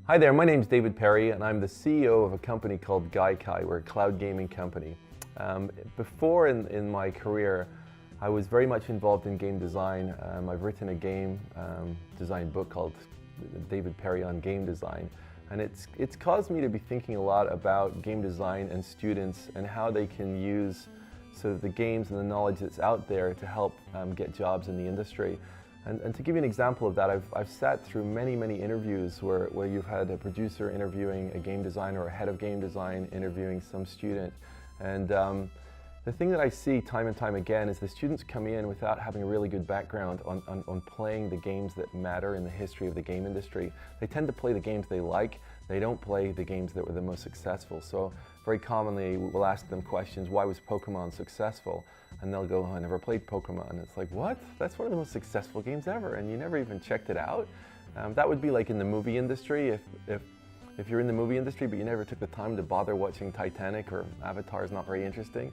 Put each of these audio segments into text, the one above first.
Hi there, my name is David Perry and I'm the CEO of a company called Gaikai. We're a cloud gaming company. Before in my career, I was very much involved in game design. I've written a game design book called David Perry on Game Design. And it's caused me to be thinking a lot about game design and students and how they can use sort of the games and the knowledge that's out there to help get jobs in the industry. And to give you an example of that, I've sat through many interviews where you've had a producer interviewing a game designer or a head of game design interviewing some student. And the thing that I see time and time again is the students come in without having a really good background on playing the games that matter in the history of the game industry. They tend to play the games they like. They don't play the games that were the most successful. So very commonly we'll ask them questions, why was Pokemon successful? And they'll go, oh, I never played Pokemon. And it's like, what? That's one of the most successful games ever and you never even checked it out? That would be like in the movie industry. If you're in the movie industry but you never took the time to bother watching Titanic or Avatar is not very interesting,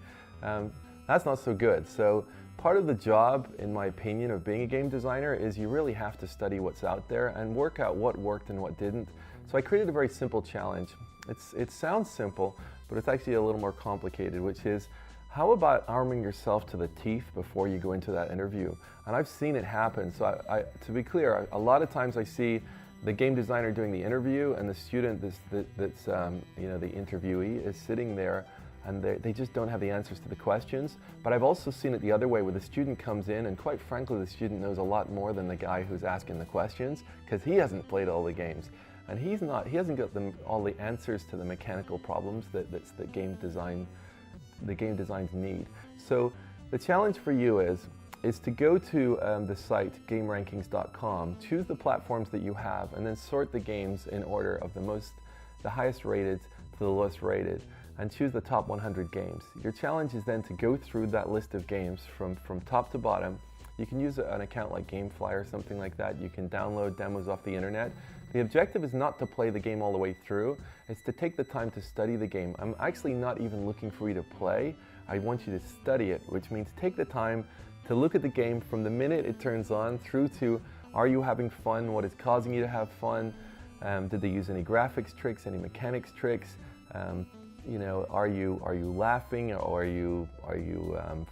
that's not so good. So part of the job, in my opinion, of being a game designer is you really have to study what's out there and work out what worked and what didn't. So I created a very simple challenge. It sounds simple, but it's actually a little more complicated, which is, how about arming yourself to the teeth before you go into that interview? And I've seen it happen. So to be clear, a lot of times I see the game designer doing the interview and the student that's the interviewee is sitting there and they just don't have the answers to the questions. But I've also seen it the other way, where the student comes in and quite frankly the student knows a lot more than the guy who's asking the questions because he hasn't played all the games. And he hasn't got all the answers to the mechanical problems that game designs need. So the challenge for you is to go to the site gamerankings.com, choose the platforms that you have, and then sort the games in order of the highest rated to the lowest rated, and choose the top 100 games. Your challenge is then to go through that list of games from top to bottom. You can use an account like Gamefly or something like that. You can download demos off the internet. The objective is not to play the game all the way through, it's to take the time to study the game. I'm actually not even looking for you to play, I want you to study it, which means take the time to look at the game from the minute it turns on through to, are you having fun, what is causing you to have fun, did they use any graphics tricks, any mechanics tricks, are you laughing, or are you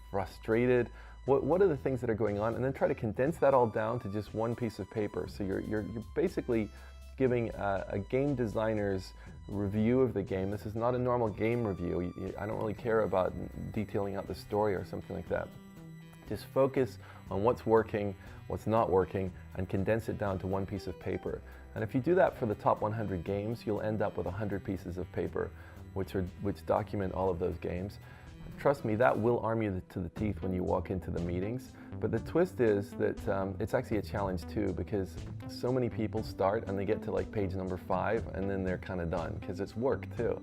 frustrated? What are the things that are going on? And then try to condense that all down to just one piece of paper. So you're basically giving a game designer's review of the game. This is not a normal game review. I don't really care about detailing out the story or something like that. Just focus on what's working, what's not working, and condense it down to one piece of paper. And if you do that for the top 100 games, you'll end up with 100 pieces of paper which document all of those games. Trust me, that will arm you to the teeth when you walk into the meetings. But the twist is that it's actually a challenge too, because so many people start and they get to like page number 5 and then they're kind of done because it's work too.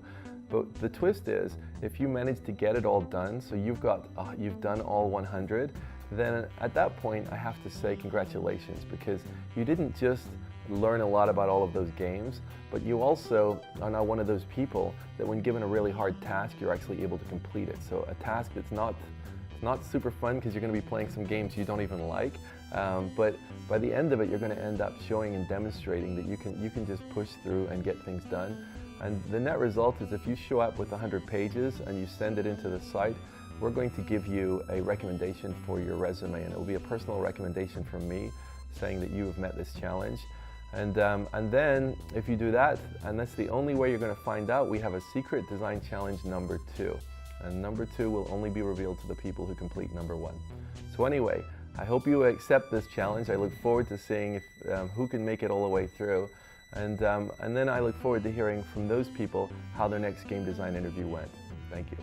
But the twist is, if you manage to get it all done, so you've done all 100, then at that point I have to say congratulations, because you didn't just learn a lot about all of those games, but you also are now one of those people that when given a really hard task, you're actually able to complete it. So a task that's not super fun because you're going to be playing some games you don't even like, but by the end of it, you're going to end up showing and demonstrating that you can just push through and get things done. And the net result is, if you show up with 100 pages and you send it into the site, we're going to give you a recommendation for your resume, and it will be a personal recommendation from me saying that you have met this challenge. And then if you do that, and that's the only way you're going to find out, we have a secret design challenge number 2. And number 2 will only be revealed to the people who complete number 1. So anyway, I hope you accept this challenge. I look forward to seeing who can make it all the way through. And then I look forward to hearing from those people how their next game design interview went. Thank you.